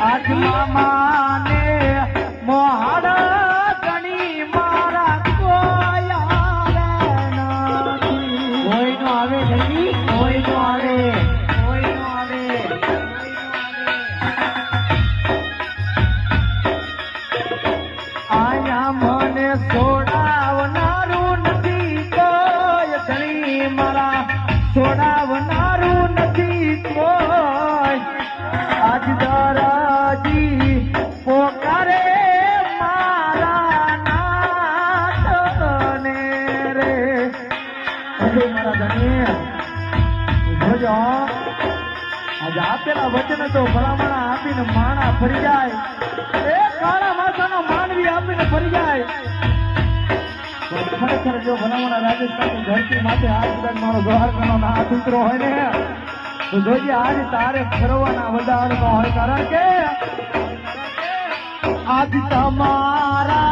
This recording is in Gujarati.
આજ મામાને મોહાડ ગણી મારા કોઈ આવે નથી. કોઈનો આવે નહીં, કોઈનો આવે, કોઈનો આવે. આયા મને છોડાવનારું નથી કોઈ ગણી મારા છોડાવનારું નથી કોઈ. આજ દરાજી પોકારે મારા નાથને રે. મારા ધણી જોજો આજ આપેલા વચન તો ભલામણા આપીને માણા ફરી જાય. એ કાળા માથાનો માનવી આપીને ફરી જાય. ખરેખર જો ભલામણા રાજસ્થાનની ધરતી માથે આજ સુધી મારો દ્વારકાનો હાથ ઉતરો હોય ને તો જોજે આજ તારે ફરવાના વધાર ન હોય. કારણ કે આજ તમારા